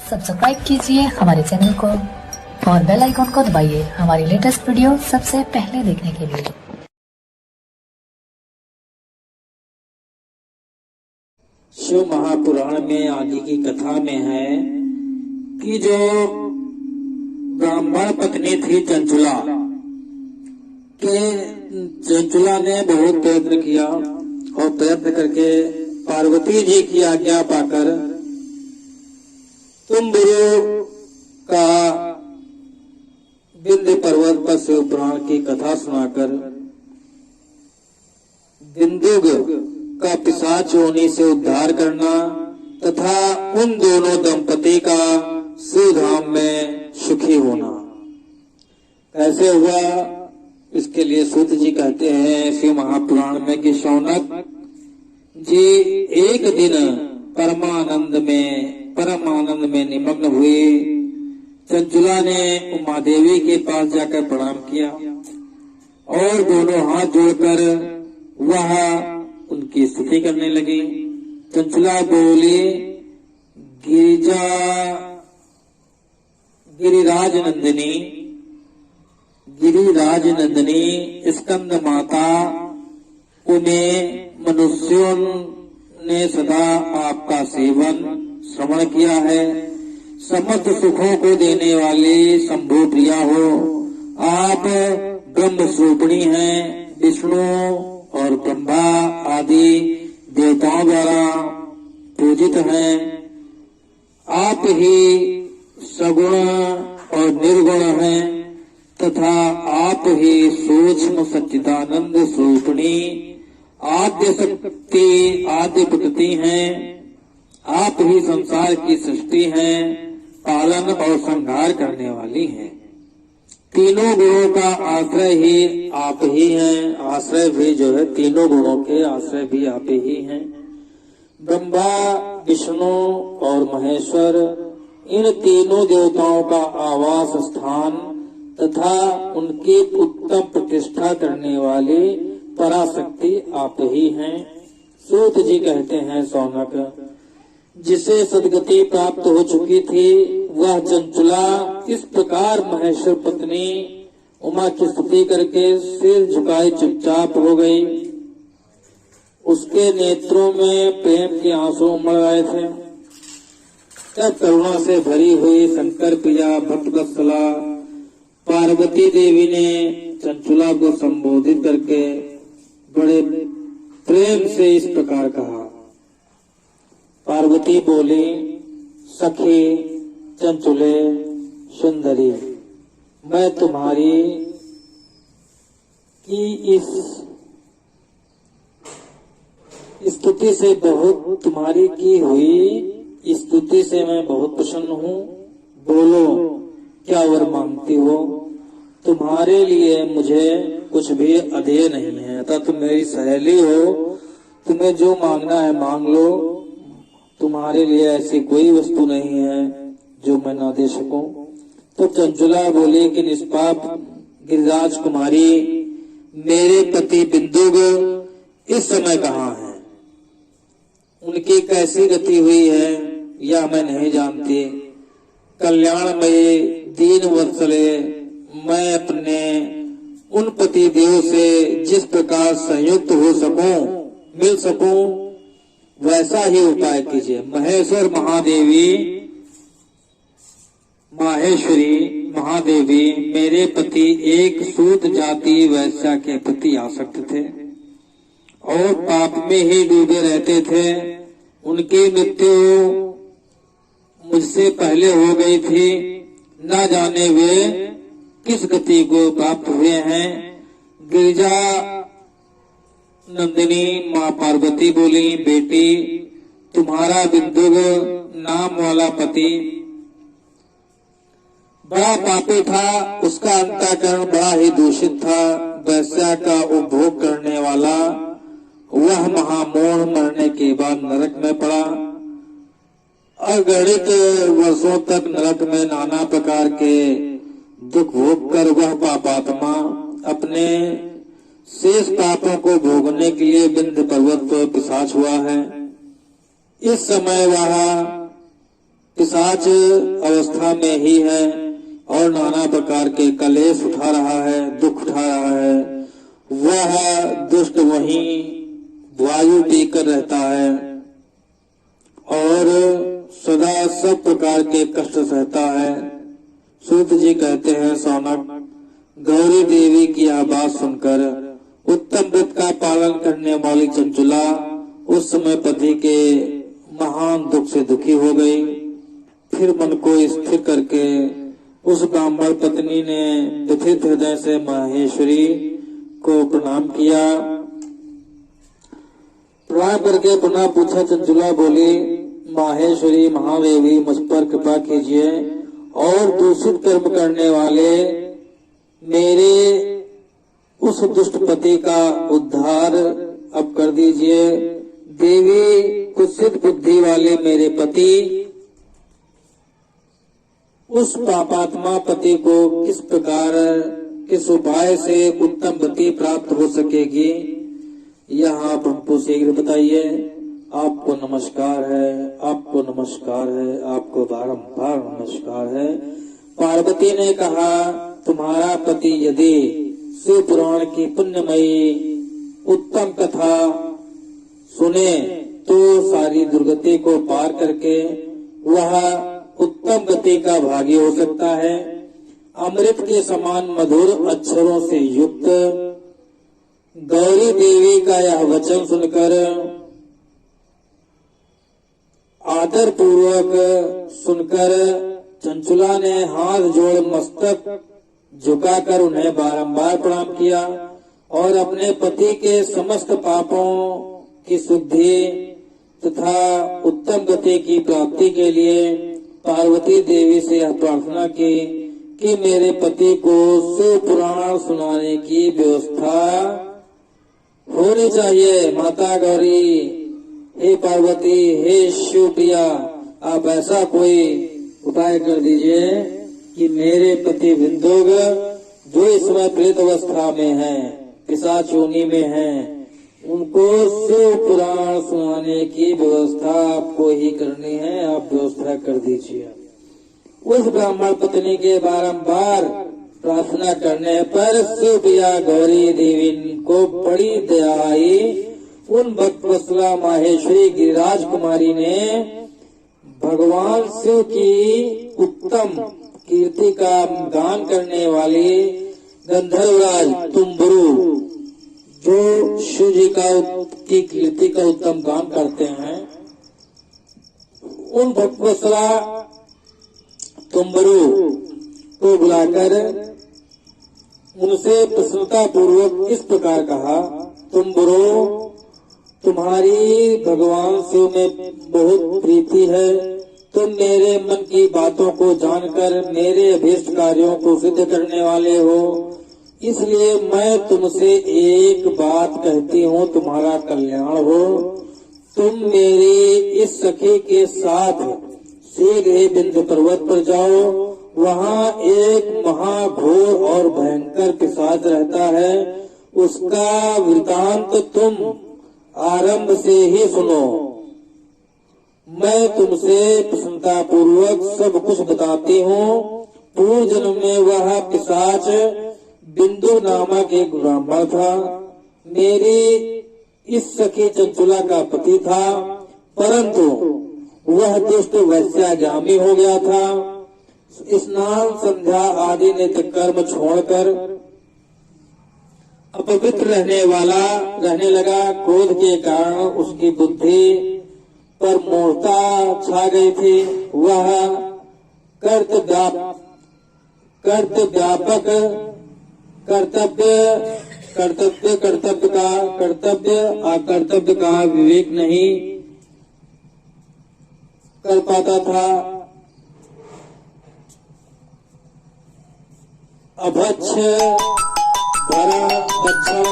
Subscribe कीजिए हमारे channel को और बेल आइकन को दबाइए हमारी लेटेस्ट वीडियो सबसे पहले देखने के लिए। शिव महापुराण में आगे की कथा में है कि जो ब्राह्मण पत्नी थी चंचुला ने बहुत प्रयत्न किया और प्रयत्न करके पार्वती जी की आज्ञा पाकर तुम्बुरु का विंध्य पर्वत पर शिव पुराण की कथा सुनाकर बिंदुग का पिशाच योनि से उद्धार करना तथा उन दोनों दंपति का शिव धाम में सुखी होना कैसे हुआ, इसके लिए सूत जी कहते हैं शिव महापुराण में कि शौनक जी एक दिन परम आनंद में निमग्न हुए। चंचुला ने उमा देवी के पास जाकर प्रणाम किया और दोनों हाथ जोड़कर वह उनकी स्तुति करने लगी। चंचुला बोली, गिरिराज नंदिनी स्कंद माता, उन्हें मनुष्यों ने सदा आपका सेवन श्रवण किया है। समस्त सुखों को देने वाली शंभु प्रिया हो, आप ब्रह्म स्वरूपिणी हैं। विष्णु और ब्रह्मा आदि देवताओं द्वारा पूजित हैं। आप ही सगुण और निर्गुण हैं तथा आप ही सूक्ष्म सच्चिदानंद स्वरूपिणी आद्य शक्ति आद्य प्रकृति हैं। आप ही संसार की सृष्टि हैं, पालन और संहार करने वाली हैं। तीनों गुणों का आश्रय ही आप ही हैं। आश्रय भी जो है तीनों गुणों के आश्रय भी आप ही हैं। ब्रह्मा, विष्णु और महेश्वर, इन तीनों देवताओं का आवास स्थान तथा उनकी उत्तम प्रतिष्ठा करने वाली पराशक्ति आप ही हैं। सूत जी कहते हैं, शौनक जिसे सदगति प्राप्त हो चुकी थी वह चंचुला इस प्रकार महेश्वर पत्नी उमा की स्तुति करके सिर झुकाए चुपचाप हो गई। उसके नेत्रों में प्रेम के आंसू उमड़ आए थे। तब करुणा से भरी हुई शंकर प्रिया भक्तवत्सला पार्वती देवी ने चंचुला को संबोधित करके बड़े प्रेम से इस प्रकार कहा। पार्वती बोली, सखी चंचुले सुंदरी, मैं तुम्हारी की इस स्तुति से बहुत तुम्हारी की हुई स्तुति से मैं बहुत प्रसन्न हूँ। बोलो क्या वर मांगती हो। तुम्हारे लिए मुझे कुछ भी अधेय नहीं है, अतः तुम मेरी सहेली हो, तुम्हें जो मांगना है मांग लो। तुम्हारे लिए ऐसी कोई वस्तु नहीं है जो मैं ना दे सकूं। तो चंचुला बोली कि निष्पाप गिरिराज कुमारी, मेरे पति बिंदुग इस समय कहाँ हैं? उनकी कैसी गति हुई है यह मैं नहीं जानती। कल्याणमय दीन वत्सले, मैं अपने उन पति देव से जिस प्रकार संयुक्त हो सकूं, मिल सकूं, वैसा ही उपाय कीजिए। महेश्वरी महादेवी मेरे पति एक सूत जाति वैश्या के प्रति आसक्त थे और पाप में ही डूबे रहते थे। उनकी मृत्यु मुझसे पहले हो गई थी। न जाने वे किस गति को प्राप्त हुए हैं। गिरिजा नंदिनी माँ पार्वती बोली, बेटी तुम्हारा बिंदुग नाम वाला पति बड़ा पापी था। उसका अंतःकरण बड़ा ही दूषित था। वैश्या का उपभोग करने वाला वह महामोह मरने के बाद नरक में पड़ा। अगणित वर्षों तक नरक में नाना प्रकार के दुख भोग कर वह पापात्मा अपने शेष पापों को भोगने के लिए विंध्य पर्वत पर पिशाच हुआ है। इस समय वह पिशाच अवस्था में ही है और नाना प्रकार के कलेश उठा रहा है, दुख उठा रहा है। वह दुष्ट वहीं वायु पीकर रहता है और सदा सब प्रकार के कष्ट सहता है। सूत जी कहते हैं, सौनक, गौरी देवी की आवाज सुनकर उत्तम व्रत का पालन करने वाली चंचुला उस समय पति के महान दुख से दुखी हो गई। फिर मन को स्थिर करके उस ब्राह्मण पत्नी ने व्यथित हृदय से माहेश्वरी को प्रणाम किया। प्रणाम करके पुनः पूछा। चंचुला बोली, माहेश्वरी महादेवी, मुझ पर कृपा कीजिए और दूषित कर्म करने वाले मेरे उस दुष्ट पति का उद्धार अब कर दीजिए। देवी, कुत्सित बुद्धि वाले मेरे पति उस पापात्मा पति को किस प्रकार, किस उपाय से उत्तम गति प्राप्त हो सकेगी, यह आप हमको शीघ्र बताइए। आपको नमस्कार है, आपको नमस्कार है, आपको बारंबार नमस्कार है। पार्वती ने कहा, तुम्हारा पति यदि शिव पुराण की पुण्यमयी उत्तम कथा सुने तो सारी दुर्गति को पार करके वह उत्तम गति का भागी हो सकता है। अमृत के समान मधुर अक्षरों से युक्त गौरी देवी का यह वचन सुनकर, आदर पूर्वक सुनकर चंचुला ने हाथ जोड़ मस्तक झुकाकर उन्हें बारंबार प्रणाम किया और अपने पति के समस्त पापों की शुद्धि तथा उत्तम गति की प्राप्ति के लिए पार्वती देवी से यह प्रार्थना की कि मेरे पति को शिव पुराण सुनाने की व्यवस्था होनी चाहिए। माता गौरी, हे पार्वती, हे शिव प्रिया, आप ऐसा कोई उपाय कर दीजिए कि मेरे पति विंदोग, जो इस समय प्रेत अवस्था में हैं, पिशाच योनि में हैं, उनको शिव पुराण सुनाने की व्यवस्था आपको ही करनी है। आप व्यवस्था कर दीजिए। उस ब्राह्मण पत्नी के बारंबार प्रार्थना करने पर शिव प्रिया गौरी देवी को बड़ी दया आई। उन भक्तवत्सला माहेश्वरी गिरिराज कुमारी ने भगवान शिव की उत्तम कीर्ति का गान करने वाली गंधर्वराज तुम्बुरु, जो शिव जी की कीर्ति का उत्तम गान करते हैं, उन भक्तवत्सला तुम्बुरु को बुलाकर उनसे प्रसन्नता पूर्वक इस प्रकार कहा, तुम्बुरु, तुम्हारी भगवान शिव में बहुत प्रीति है। तुम मेरे मन की बातों को जानकर मेरे अभीष्ट कार्यों को सिद्ध करने वाले हो, इसलिए मैं तुमसे एक बात कहती हूँ, तुम्हारा कल्याण हो। तुम मेरी इस सखी के साथ शीघ्र बिंदु पर्वत पर जाओ। वहाँ एक महाघोर और भयंकर पिशाच रहता है। उसका वृतांत तुम आरंभ से ही सुनो। मैं तुमसे प्रसन्नता पूर्वक सब कुछ बताती हूँ। पूर्व जन्म में वह पिशाच बिंदु नामक एक ब्राह्मण था। मेरी इस सखी चंचुला का पति था, परंतु वह दुष्ट वैश्यागामी हो गया था। स्नान, संध्या आदि नित्य कर्म छोड़कर अपवित्र रहने लगा। क्रोध के कारण उसकी बुद्धि पर मूर्ता छा गई थी। वह कर्तव्य का विवेक नहीं कर पाता था। अभक्ष, भरण, दक्षिण